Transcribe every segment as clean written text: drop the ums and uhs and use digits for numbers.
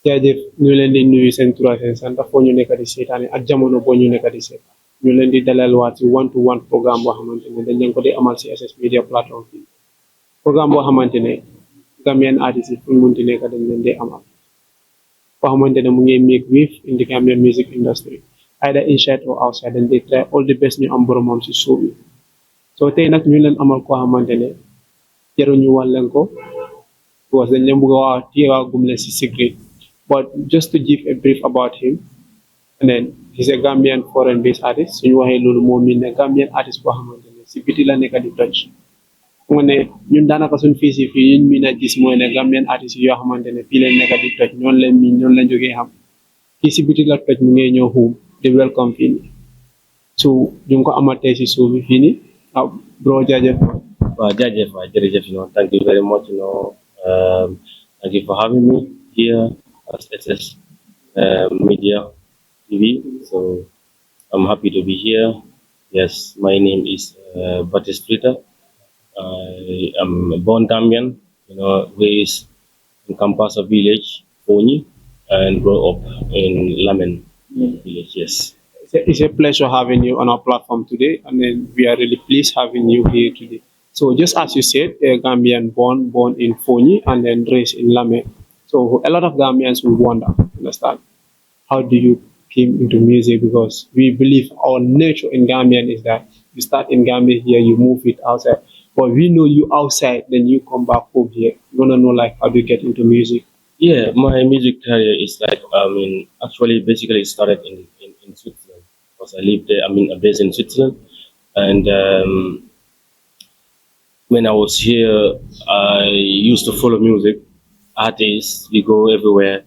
jaajëf ñu leen di nuyu seen tur ak seen sant foo ñu nekk di seetaane ak jamono boo ñu nekk di seetaan ñu leen di dalal waat ci one to one programme boo xamante ne dañ leen ko di amal si SS Media platform bi programme boo xamante ne Gambian artistes yi fu ñu munti nekk dañ leen di amal boo xamante ne mu ngi make wave in the Gambian music industry either inside or outside and they try all the best ñu am boromam si show bi so tey nag ñu leen amal koo xamante ne jaruñu wax leen ko because dañ leen bëgg a wax téewaa gum leen si secret. But just to give a brief about him, and then he's a Gambian foreign-based artist. So you are a Gambian artist boo xamante ne si biti la nekk di toj. Mu ne ñun daanaka suñ fii si fii ñun miin a gis mooy ne Gambian artist yoo xamante ne fii leen nekk di toj ñoonu leen miin ñoonu leen jógee xam fii si biti la toj mu ngi ñëw xuum di welcome fii nii so ñu ngi ko amatee si suuf bi fii nii bro jaajëf. Well, Jajef, Jajef, thank you very much. Thank you for having me here at SS Media TV. So I'm happy to be here. Yes, my name is Batis3ta. I am a born Gambian, raised in Kampasa village, Foni, and grew up in Lamen village. Yes. It's a pleasure having you on our platform today, and then we are really pleased having you here today. So just as you said, a Gambian born in Foni and then raised in Lame. So a lot of Gambians will wonder, understand, how do you came into music? Because we believe our nature in Gambian is that you start in Gambia here, you move it outside. But we know you outside, then you come back home here. You wanna know like how do you get into music? Yeah, my music career is like, actually basically it started in Switzerland. Because I live there, I'm based in Switzerland. And when I was here, I used to follow music, artists, we go everywhere,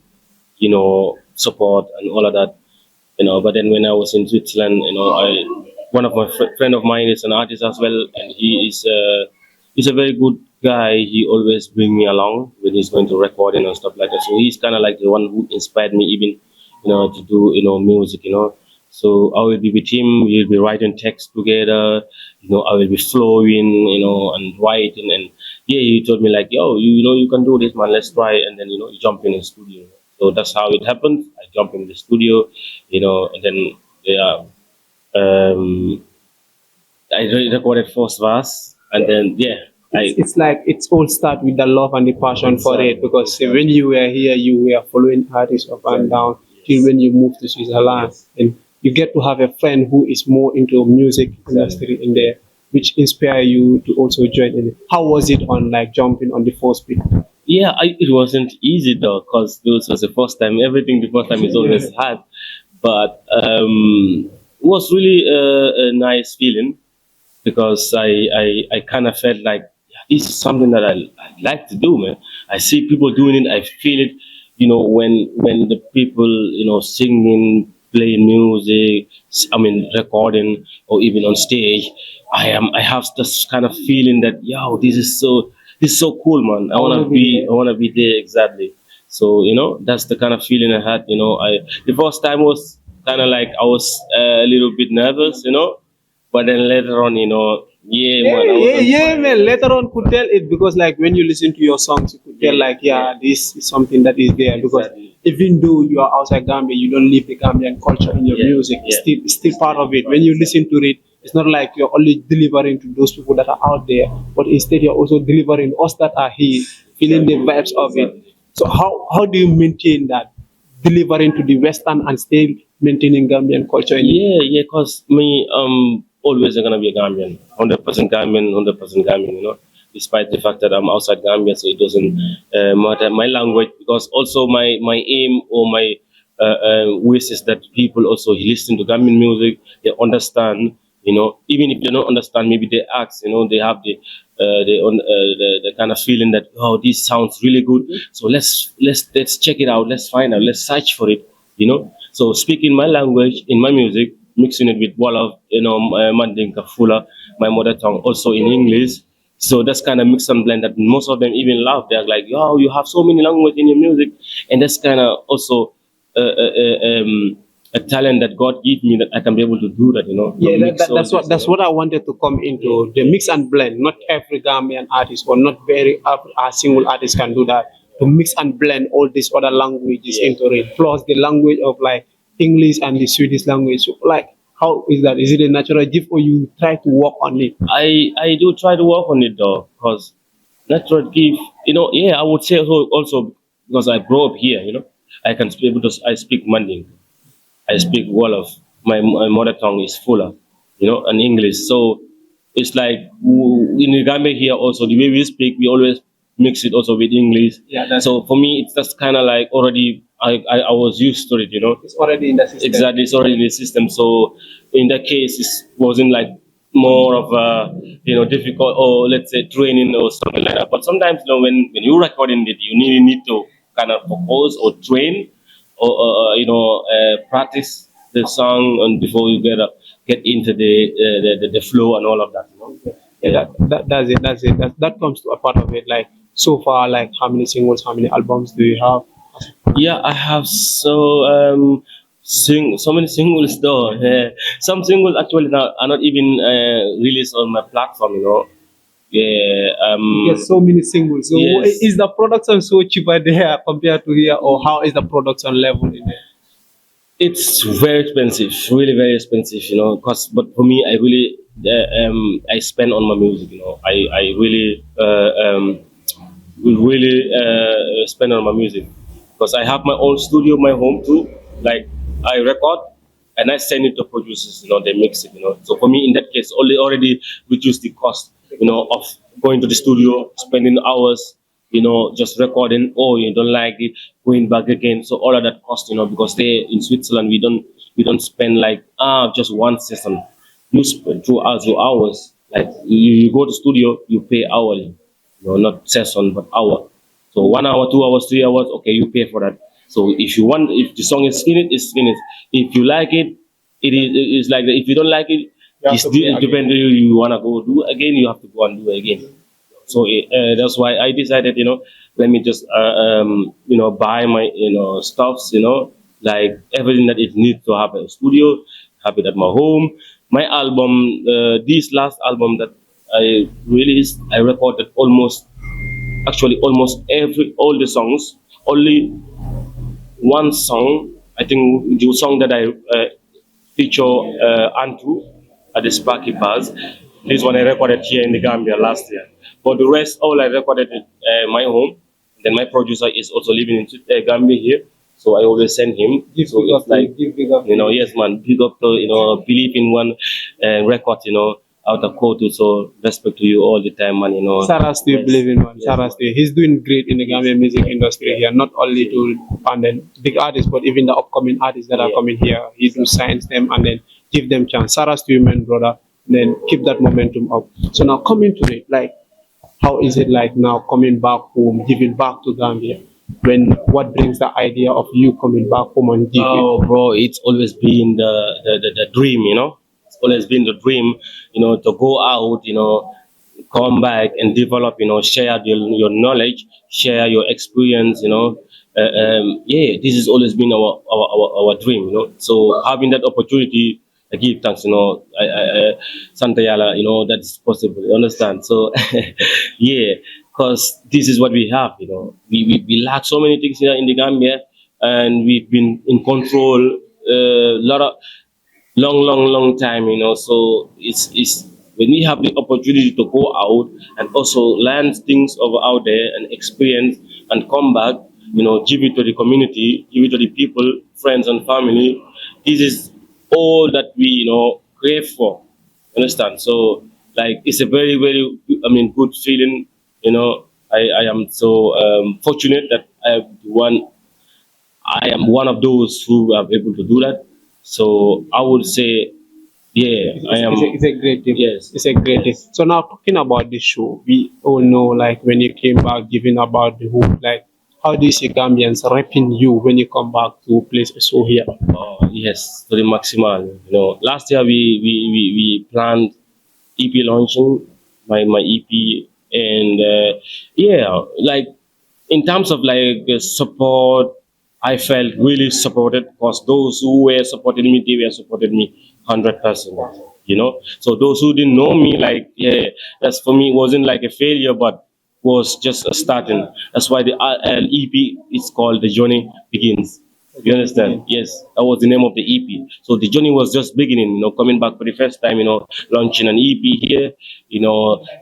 support and all of that, But then when I was in Switzerland, one of my friend of mine is an artist as well, and he's a very good guy. He always bring me along when he's going to recording and stuff like that. So he's kind of like the one who inspired me even, to do, music, So I will be with him. We'll be writing text together. I will be flowing, and writing. And yeah, he told me like, yo, you can do this, man. Let's try. And then you jump in the studio. So that's how it happened. I jump in the studio, and then I recorded first verse, and then It's like it's all start with the love and the passion for it. Because when you were here, you were following artists up and down till when you moved to Switzerland. And you get to have a friend who is more into music industry in there, which inspire you to also join in it. How was it on like jumping on the first beat? Yeah, it wasn't easy though, because this was the first time. Everything the first time is always hard, but it was really a nice feeling because I kind of felt like this is something that I like to do, man. I see people doing it, I feel it. When the people singing, playing music, recording, or even on stage, I have this kind of feeling that this is so cool, man. I wanna be there exactly. So that's the kind of feeling I had. The first time was kind of like I was a little bit nervous, but then later on, man. Later on, could tell it because like when you listen to your songs, you could tell like this is something that is there because. Exactly. Even though you are outside Gambia, you don't live the Gambian culture in your music. It's still part of it. When you listen to it, it's not like you're only delivering to those people that are out there, but instead you're also delivering us that are here, feeling the vibes of it. So how do you maintain that? Delivering to the Western and still maintaining Gambian culture in it? because me, always gonna be a Gambian, 100% Gambian, 100% Gambian, despite the fact that I'm outside Gambia, so it doesn't matter my language, because also my aim or my wish is that people also listen to Gambian music, they understand, even if they don't understand, maybe they ask, they have the kind of feeling that, oh, this sounds really good, so let's check it out, let's find out, let's search for it, So speaking my language in my music, mixing it with Wolof, Mandinka, Fula, my mother tongue, also in English. So that's kind of mix and blend that most of them even love. They're like, "Oh, you have so many languages in your music," and that's kind of also a talent that God gave me that I can be able to do that. Yeah, that's what I wanted to come into the mix and blend. Not every Gambian artist or not very a single artist can do that. to mix and blend all these other languages into it, plus the language of like English and the Swedish language. So, like, how is that? Is it a natural gift or you try to work on it? I do try to work on it though, because natural gift, yeah, I would say also because I grew up here, I can speak because I speak Manding, I speak Wolof, my mother tongue is Fula, and English. So it's like in the Gambia here also the way we speak, we always mix it also with English. Yeah, So for me, it's just kind of like already I was used to it, it's already in the system. Exactly, it's already in the system. So in that case, it wasn't like more of a difficult or let's say training or something like that. But sometimes when you're recording it, you need to kind of compose or train or practice the song and before you get into the flow and all of that. Yeah, that's it. That comes to a part of it. Like so far, like how many singles, how many albums do you have? Yeah, I have so many singles though. Some singles actually are not even released on my platform. Yeah. You get so many singles. So Yes. is the production so cheaper there compared to here, or how is the production level in there? It's very expensive, really very expensive. But for me, I really I spend on my music. I really spend on my music because I have my own studio, my home too. Like I record and I send it to producers. They mix it. So for me, in that case, already reduce the cost. Of going to the studio, spending hours. Just recording. Oh, you don't like it, going back again. So all of that cost. Because they in Switzerland we don't spend like just one session. You spend 2 hours, 2 hours. Like you go to studio, you pay hourly. Not session but hour. So 1 hour, 2 hours, 3 hours, okay, you pay for that. So if the song is finished, it's finished. If you like it, it's like that. If you don't like it, it depends on you wanna go do again, you have to go and do it again. So that's why I decided, let me just buy my stuffs, like everything that it needs to have a studio, have it at my home. My album, this last album that I released, I recorded actually almost all the songs. Only one song, I think the song that I feature Antu at the Sparky Bars. This one I recorded here in the Gambia last year. But the rest, all I recorded at my home. Then my producer is also living in Gambia here. So I always send him. So it's like, yes, man, big up to, believe in one record, out of quote. So respect to you all the time, man, Saras, do you believe in one? Saras, he's doing great in the Gambian music industry here, not only to fund the big artists, but even the upcoming artists that are coming here. He do signs them and then give them chance. Saras to you, man, brother. Then keep that momentum up. So now coming to it, like, how is it like now coming back home, giving back to Gambia? What brings the idea of you coming back home and giving? Oh, bro, it's always been the dream, It's always been the dream, to go out, come back and develop, share your knowledge, share your experience, yeah, this has always been our dream, So having that opportunity, I give thanks, Santa Yala, that's possible. You understand? So, yeah, because this is what we have, We lack so many things here in the Gambia, and we've been in control a lot of long time, So it's when we have the opportunity to go out and also learn things over out there and experience and come back, give it to the community, give it to the people, friends and family. This is all that we crave for. Understand? So like it's a very very good feeling. I am so fortunate that I am one of those who are able to do that. So I would say, yeah, I am. It's a great thing. Yes, It's a great thing. So now talking about the show, we all know like when you came back, giving about the hope, like how do you see Gambians repping you when you come back to place a show here? Yes, to the maximal. Last year we planned EP launching, my EP, and yeah, like in terms of like support, I felt really supported because those who were supporting me, they were supporting me 100%. So those who didn't know me, like yeah, that's for me wasn't like a failure, but was just starting. That's why the EP is called The Journey Begins. You understand? Yes, that was the name of the EP. So the journey was just beginning, coming back for the first time, launching an EP here,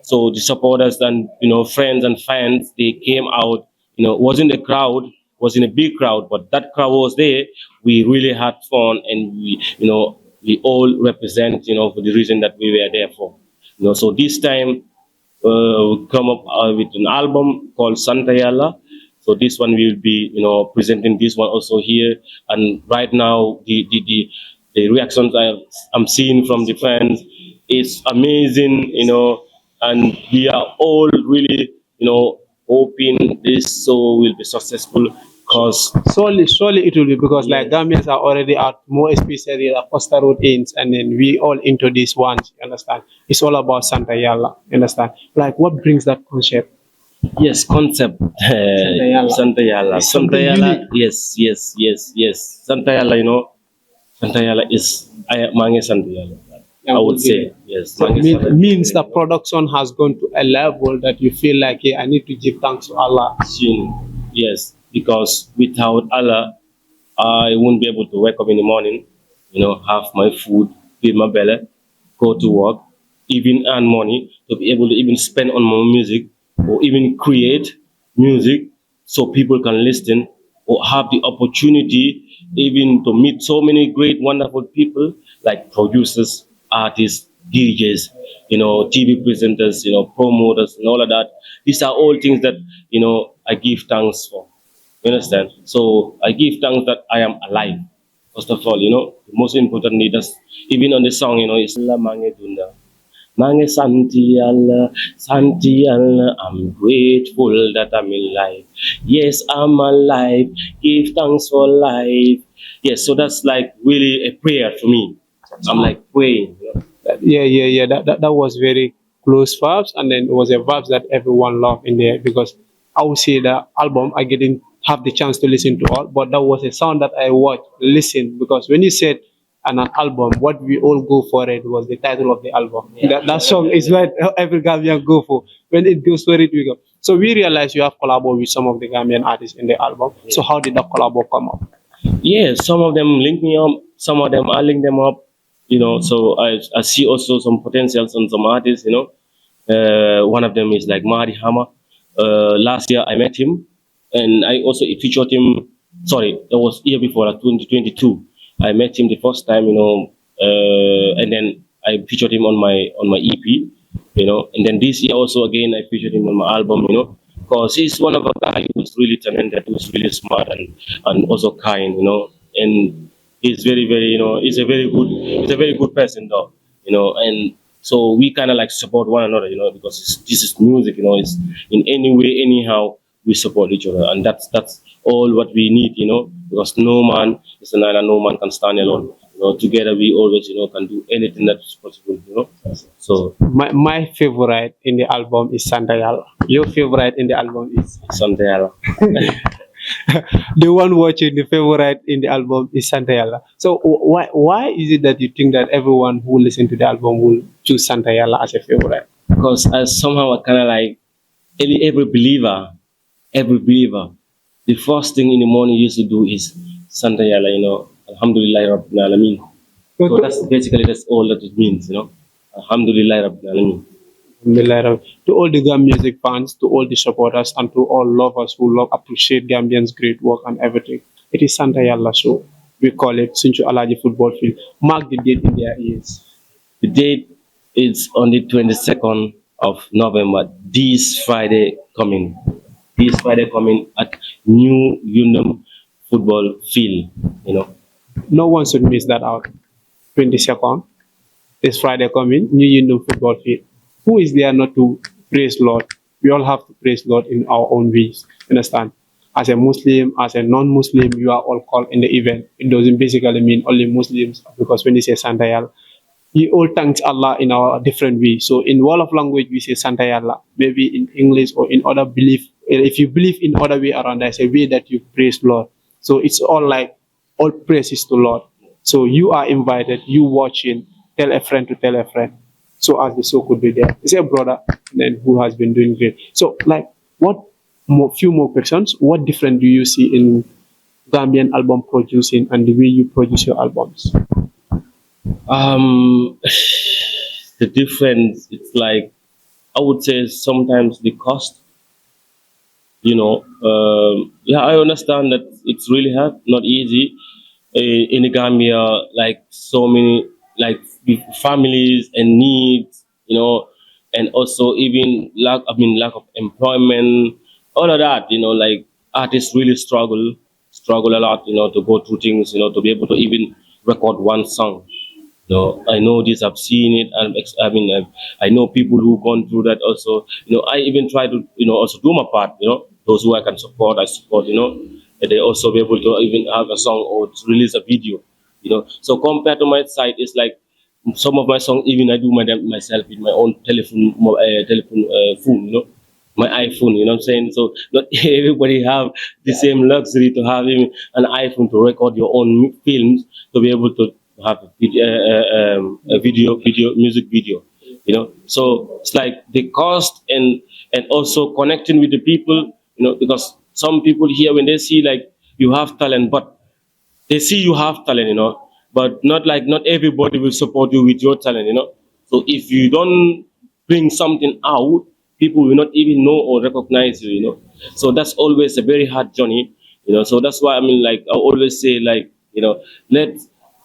so the supporters and, friends and fans, they came out, was in the crowd, was in a big crowd, but that crowd was there. We really had fun, and we all represent, for the reason that we were there for. So this time, we come up with an album called Santa Yalla. So this one we will be, presenting this one also here. And right now, the reactions I'm seeing from the fans is amazing, and we are all really, hoping this so will be successful. Because Surely it will be, because like Gambians are already out, more especially the Costa Road ends, and then we all into this one. You understand? It's all about Santa Yalla. You understand? Like, what brings that concept? yes, concept Santa Yalla. Santa Yalla. Yes. Santa Yalla, Santa Yalla is Mange Santa Yalla. I would say yes. So means the production has gone to a level that you feel like, I need to give thanks to Allah. Yes, because without Allah, I won't be able to wake up in the morning, have my food, feed my belly, go to work, even earn money to be able to even spend on my music, or even create music so people can listen, or have the opportunity even to meet so many great, wonderful people like producers, artists, DJs, TV presenters, promoters, and all of that. These are all things that, I give thanks for. You understand? So I give thanks that I am alive. First of all, most importantly, that's even on the song, it's La Mange Dunda. Mange Santi Allah, I'm grateful that I'm alive. Yes, I'm alive. Give thanks for life. Yes, so that's like really a prayer for me. I'm like praying. Yeah. That was very close vibes, and then it was a vibes that everyone loved in there, because I would say the album I didn't have the chance to listen to all, but that was a sound that I watched, listen, because when you said an album, what we all go for it was the title of the album. That song is what every Gambian go for. When it goes for it, we go. So we realized you have collaborated with some of the Gambian artists in the album. So how did that collabo come up? Yeah, some of them link me up, some of them I link them up, so I see also some potentials on some artists, one of them is like Mahdi Hammer. Last year I met him, and I also featured him. Sorry, that was year before, like 2022. I met him the first time, and then I featured him on my EP, and then this year also again I featured him on my album, because he's one of a guy who's really talented, who's really smart and also kind, and he's very, very, he's a very good person though, and so we kind of like support one another, because this is music, it's in any way, anyhow, we support each other, and that's all what we need, because no man is an island, no man can stand alone. Together we always, can do anything that's possible, So my favorite in the album is Santa Yalla. Your favorite in the album is Santa Yalla. The one watching, the favorite in the album is Santa Yalla. So why is it that you think that everyone who listen to the album will choose Santa Yalla as a favorite? Because somehow I kind of like every believer, the first thing in the morning you used to do is Santa Yalla, Alhamdulillah Rabbil Alameen. So that's all that it means, Alhamdulillah Rabbil Alameen. To all the Gambian music fans, to all the supporters, and to all lovers who appreciate Gambians' great work and everything, it is Santa Yalla show. We call it Sunchu Alaji Football Field. Mark the date in their ears. The date is on the 22nd of November. This Friday coming at New Union Football Field. No one should miss that out. 22nd, this Friday coming, New Union Football Field. Who is there not to praise Lord? We all have to praise Lord in our own ways. Understand? As a Muslim, as a non-Muslim, you are all called in the event. It doesn't basically mean only Muslims, because when you say Santa Yalla, we all thank Allah in our different ways. So in wall of language, we say Santa Yalla. Maybe in English or in other belief. If you believe in other way around, there's a way that you praise Lord. So it's all like all praises to Lord. So you are invited, you watching, tell a friend to tell a friend. so as the show could be there. He's a brother and then who has been doing great. So like few more questions. What different do you see in Gambian album producing and the way you produce your albums? The difference, it's like, I would say sometimes the cost, yeah, I understand that it's really hard, not easy. In the Gambia, like so many, like families and needs, and also even lack of employment, all of that, like artists really struggle a lot, to go through things, to be able to even record one song. No, I know this. I've seen it. I know people who've gone through that also. I even try to, also do my part. Those who I can support, I support. And they also be able to even have a song or to release a video. So compared to my side, it's like some of my songs even I do myself with my own telephone phone. My iPhone. You know what I'm saying? So not everybody have the same luxury to have even an iPhone to record your own films, to be able to have a music video. So it's like the cost and also connecting with the people. Because some people here, when they see like you have talent, but they see you have talent, but not everybody will support you with your talent. So if you don't bring something out, people will not even know or recognize you. So that's always a very hard journey. So that's why like I always say, like, let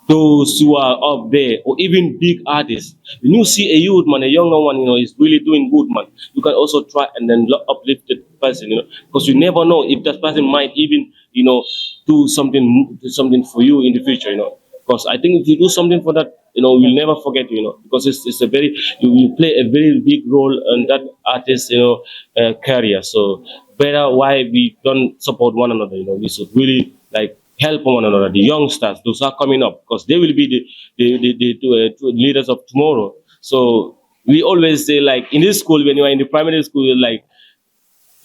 those who are up there, or even big artists, when you see a youth man, a younger one, is really doing good, man, you can also try and then uplift the person, because you never know if that person might even, do something for you in the future, because I think if you do something for that, we'll never forget you, because it's a very, you play a very big role in that artist, career. So better why we don't support one another, we should really like help one another, the youngsters, those are coming up, because they will be the leaders of tomorrow. So we always say, like in this school, when you are in the primary school, you're like,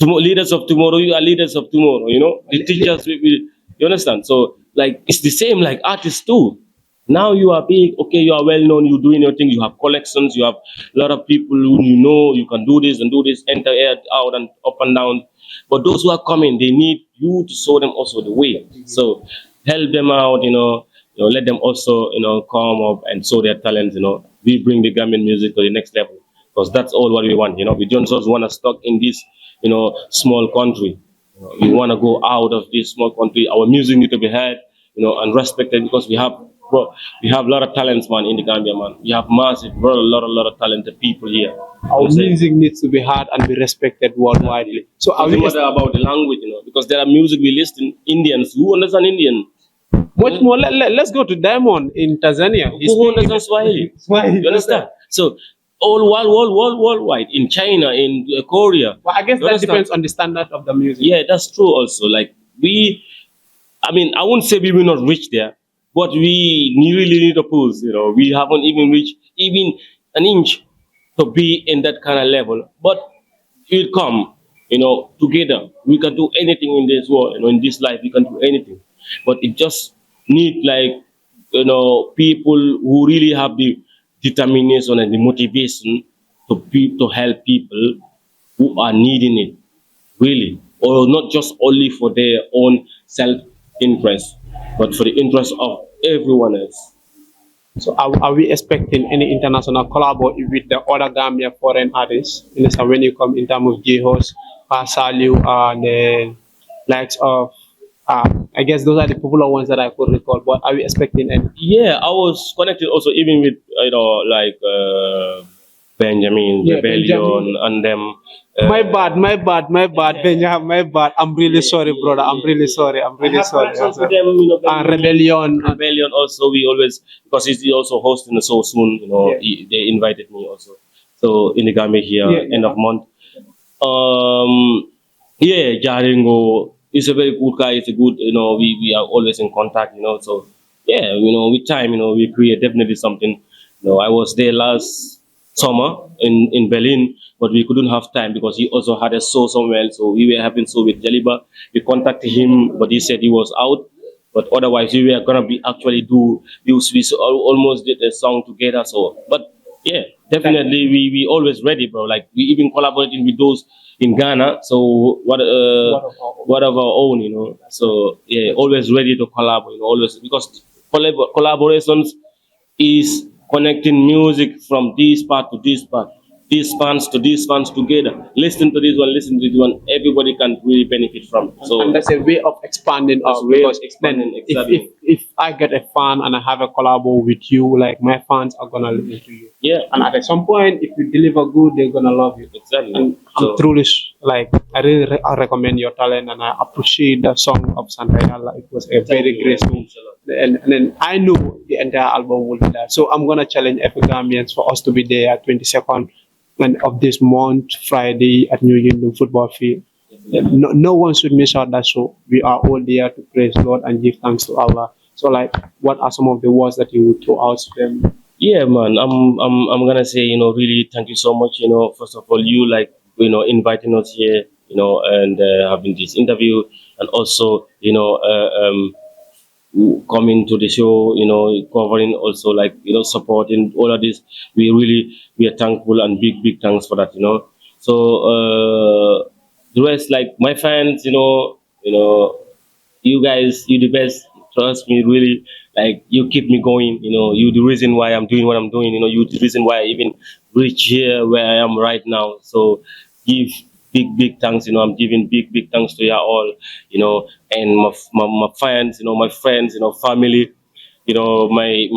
leaders of tomorrow, you are leaders of tomorrow, the teachers, you understand? So like it's the same like artists too. Now you are big, okay, you are well known, you're doing your thing, you have collections, you have a lot of people who you can do this and do this, enter out and up and down. But those who are coming, they need you to show them also the way. So help them out, let them also, come up and show their talents, We bring the Gambian music to the next level, because that's all what we want, We don't just want to stuck in this, small country. We want to go out of this small country. Our music need to be heard, and respected, because we have a lot of talents, man, in the Gambia, man. We have massive, a lot of talented people here. Our music needs to be heard and be respected worldwide. So are we about the language, because there are music we listen Indians who understand Indian. Much more. Let's go to Diamond in Tanzania. Who understands Swahili? You understand? So worldwide, in China, in Korea. Well, I guess that depends on the standard of the music. Yeah, that's true also. Like I wouldn't say we will not reach there, but we really need a push, We haven't even reached even an inch to be in that kind of level. But it will come, together. We can do anything in this world, in this life, we can do anything. But it just need like, people who really have the determination and the motivation to help people who are needing it, really, or not just only for their own self-interest, but for the interest of everyone else. So are we expecting any international collab with the other Gambia foreign artists? When you come in terms of J-Host, Pasaliu, and the likes of, I guess those are the popular ones that I could recall, but are we expecting any? Yeah, I was connected also even with, Benjamin, Rebellion, and them. My bad, Benjamin, my bad. I'm really sorry, brother. I'm really sorry. Also. Rebellion also, we always, because he's also hosting the show soon, they invited me also. So in the Gambia here, end of month. Jaringo is a very good guy. It's a good, we are always in contact, So yeah, with time, we create definitely something. I was there last summer in Berlin, but we couldn't have time because he also had a show somewhere. So we were having show with Jaliba. We contacted him, but he said he was out. But otherwise, we were gonna be actually we almost did a song together. So, but Yeah, definitely. We always ready, bro. Like we even collaborating with those in Ghana. So what of our own, you know. So yeah, always ready to collaborate. You know, always because collaborations is connecting music from this part to this part, these fans to these fans together. Listen to this one, listen to this one. Everybody can really benefit from it. So And that's a way of expanding that's us a way of because expanding, then exactly. if I get a fan and I have a collabo with you, like my fans are gonna listen to you. Yeah, And at some point, if you deliver good, they're gonna love you. exactly. And I'm So truly like I really I recommend your talent and I appreciate the song of Santa Yalla. It was a very great song. And then I know the entire album will be there. So I'm gonna challenge every Gambians for us to be there at 22nd and of this month, Friday at New Union Football Field. No one should miss out that show. We are all there to praise Lord and give thanks to Allah. So like what are some of the words that you would throw out to them? yeah, man, I'm gonna say, you know, really thank you so much. You know, first of all, you like, you know, inviting us here, you know, and having this interview, and also, you know, coming to the show, you know, covering also like, you know, supporting all of this. We are thankful and big thanks for that, you know. So the rest, like my fans, you know, you guys, you the best. Trust me, really. Like you keep me going. You know, you the reason why I'm doing what I'm doing. You know, you the reason why I even reach here where I am right now. So give big thanks. You know, I'm giving big thanks to you all. You know, and my fans. You know, my friends. You know, family. You know, my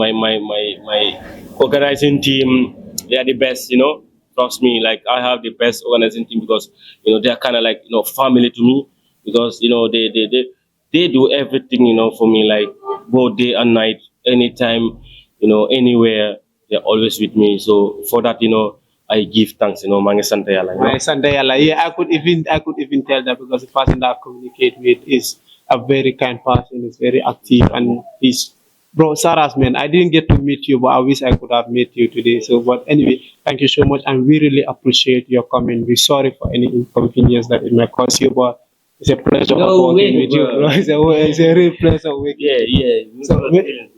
organizing team. They are the best. You know, trust me. Like I have the best organizing team because you know they're kind of like you know family to me because you know they do everything, you know, for me, like both day and night, anytime, you know, anywhere. They're always with me. So for that, you know, I give thanks, you know, Mange Santa Yalla, you know. My Santa Yalla. Yeah, I could even tell that because the person that I communicate with is a very kind person, is very active and he's bro Saras man. I didn't get to meet you, but I wish I could have met you today. So but anyway, thank you so much and we really appreciate your comment. We're sorry for any inconvenience that it might cause you, but it's a pleasure No working way, with you, bro. bro. It's a real pleasure working. Yeah. So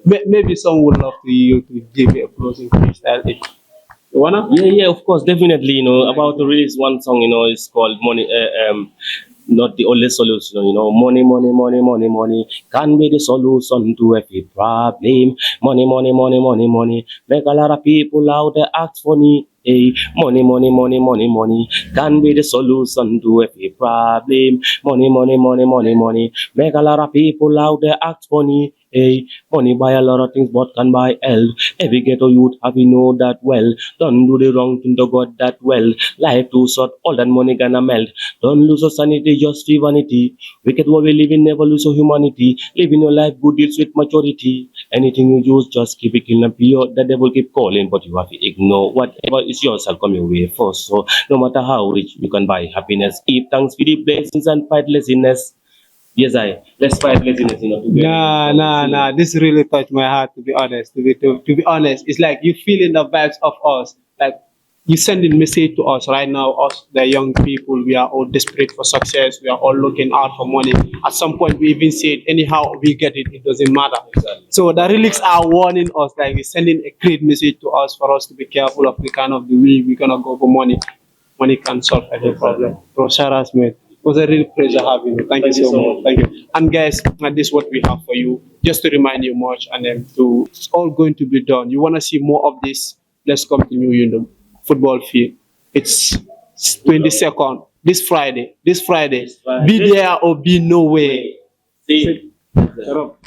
maybe some would love to you to give you a closing freestyle. If you wanna? Yeah, of course, definitely. You know, about to release one song. You know, it's called Money. Not the only solution. You know, money can be the solution to every problem. Money. Make a lot of people out there ask for me. Hey, money can be the solution to every problem. Money. Make a lot of people out there ask for me. Hey, money buy a lot of things, but can buy health. Every ghetto youth have you know that well. Don't do the wrong thing to God that well. Life too short, all that money gonna melt. Don't lose your sanity, just feel vanity. Wicked world we live in, never lose your humanity. Living your life good deals with maturity. Anything you use, just keep it clean and pure. The devil keep calling, but you have to ignore. Whatever is yours shall come your way first. So no matter how rich you can buy happiness, give thanks for the blessings and fight laziness. Yes, let's fight laziness, you know, together. Nah. This really touched my heart. To be honest, to be honest, it's like you feeling the vibes of us. Like you sending message to us right now. Us, the young people, we are all desperate for success. We are all looking out for money. At some point, we even said, anyhow we get it, it doesn't matter. Exactly. So the lyrics are warning us, like it's sending a great message to us for us to be careful of the kind of the way we're gonna go for money. Money can solve every problem. Bro, Sharas, mate. It was a real pleasure having you. Thank you so much. Thank you. And guys, this is what we have for you. Just to remind you much, and then to it's all going to be done. You want to see more of this? Let's come to New Union Football Field. It's 22nd. This Friday. Be there or be nowhere. See? Shut up.